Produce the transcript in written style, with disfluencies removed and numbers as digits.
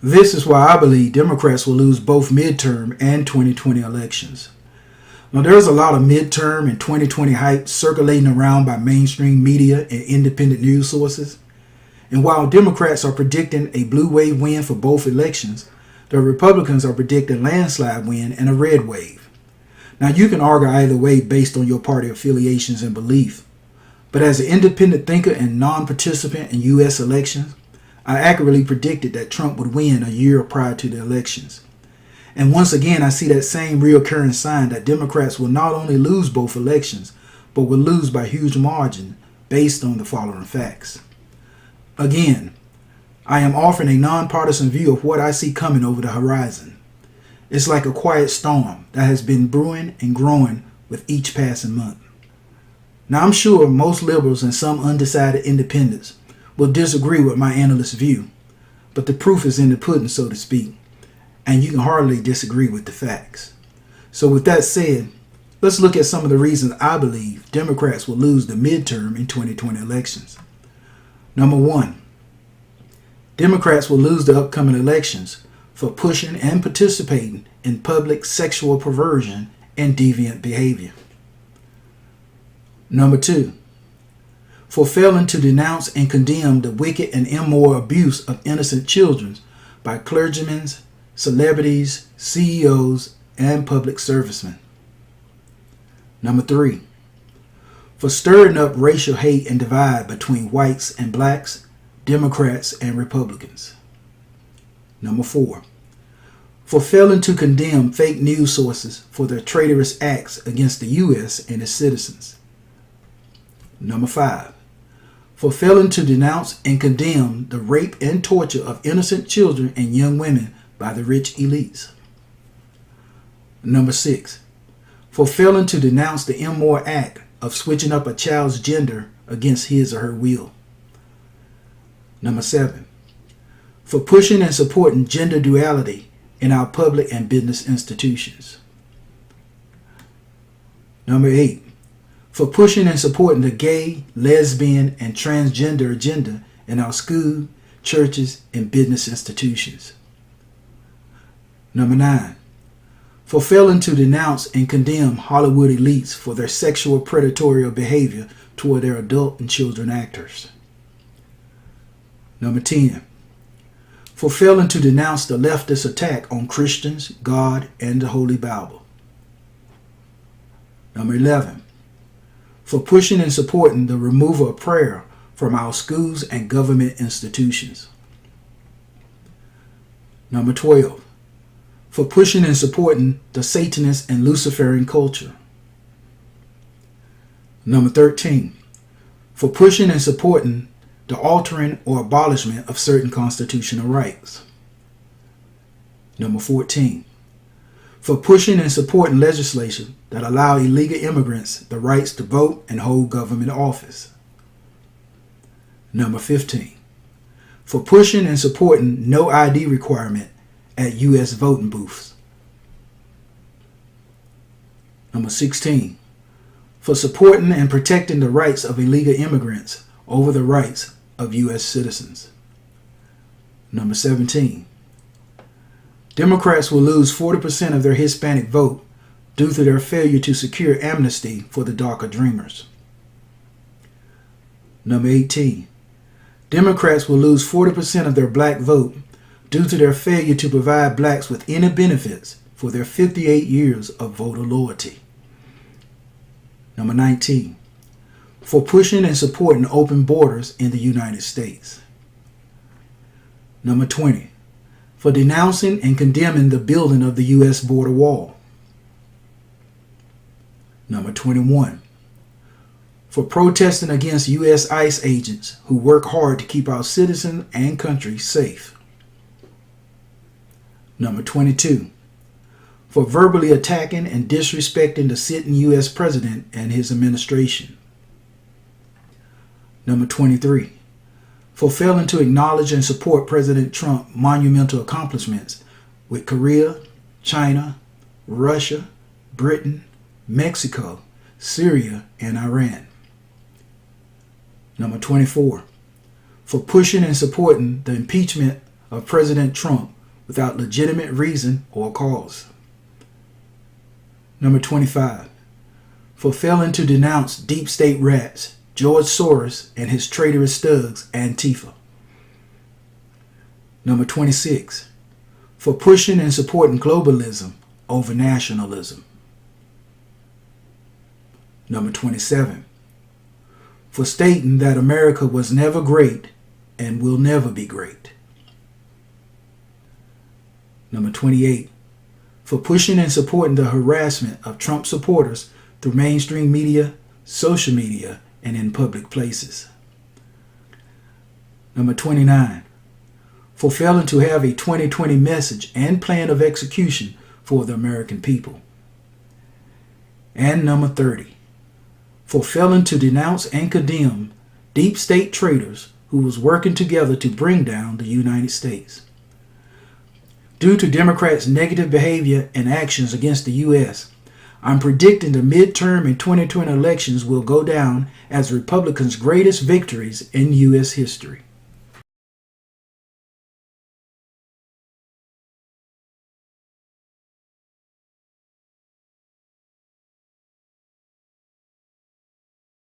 This is why I believe Democrats will lose both midterm and 2020 elections. Now, there's a lot of midterm and 2020 hype circulating around by mainstream media and independent news sources. And while Democrats are predicting a blue wave win for both elections, the Republicans are predicting landslide win and a red wave. Now, you can argue either way based on your party affiliations and belief. But as an independent thinker and non-participant in U.S. elections, I accurately predicted that Trump would win a year prior to the elections. And once again, I see that same reoccurring sign that Democrats will not only lose both elections, but will lose by huge margin based on the following facts. Again, I am offering a nonpartisan view of what I see coming over the horizon. It's like a quiet storm that has been brewing and growing with each passing month. Now, I'm sure most liberals and some undecided independents will disagree with my analyst view, but the proof is in the pudding, so to speak, and you can hardly disagree with the facts. So with that said, let's look at some of the reasons I believe Democrats will lose the midterm in 2020 elections. Number one, Democrats will lose the upcoming elections for pushing and participating in public sexual perversion and deviant behavior. Number two, for failing to denounce and condemn the wicked and immoral abuse of innocent children by clergymen, celebrities, CEOs, and public servicemen. Number three, for stirring up racial hate and divide between whites and blacks, Democrats and Republicans. Number four, for failing to condemn fake news sources for their traitorous acts against the U.S. and its citizens. Number five, for failing to denounce and condemn the rape and torture of innocent children and young women by the rich elites. Number six, for failing to denounce the immoral act of switching up a child's gender against his or her will. Number seven, for pushing and supporting gender duality in our public and business institutions. Number eight, for pushing and supporting the gay, lesbian, and transgender agenda in our school, churches, and business institutions. Number nine, for failing to denounce and condemn Hollywood elites for their sexual predatory behavior toward their adult and children actors. Number 10, for failing to denounce the leftist attack on Christians, God, and the Holy Bible. Number 11, for pushing and supporting the removal of prayer from our schools and government institutions. Number 12, for pushing and supporting the Satanist and Luciferian culture. Number 13, for pushing and supporting the altering or abolishment of certain constitutional rights. Number 14, for pushing and supporting legislation that allow illegal immigrants the rights to vote and hold government office. Number 15, for pushing and supporting no ID requirement at U.S. voting booths. Number 16, for supporting and protecting the rights of illegal immigrants over the rights of U.S. citizens. Number 17, Democrats will lose 40% of their Hispanic vote due to their failure to secure amnesty for the DACA dreamers. Number 18, Democrats will lose 40% of their black vote due to their failure to provide blacks with any benefits for their 58 years of voter loyalty. Number 19, for pushing and supporting open borders in the United States. Number 20, for denouncing and condemning the building of the U.S. border wall. Number 21, for protesting against U.S. ICE agents who work hard to keep our citizens and country safe. Number 22, for verbally attacking and disrespecting the sitting U.S. president and his administration. Number 23, for failing to acknowledge and support President Trump's monumental accomplishments with Korea, China, Russia, Britain, Mexico, Syria, and Iran. Number 24, for pushing and supporting the impeachment of President Trump without legitimate reason or cause. Number 25. For failing to denounce deep state rats, George Soros and his traitorous thugs, Antifa. Number 26. For pushing and supporting globalism over nationalism. Number 27. For stating that America was never great and will never be great. Number 28. For pushing and supporting the harassment of Trump supporters through mainstream media, social media, and in public places. Number 29. For failing to have a 2020 message and plan of execution for the American people. And number 30. For failing to denounce and condemn deep state traitors who was working together to bring down the United States. Due to Democrats' negative behavior and actions against the U.S., I'm predicting the midterm and 2020 elections will go down as Republicans' greatest victories in U.S. history.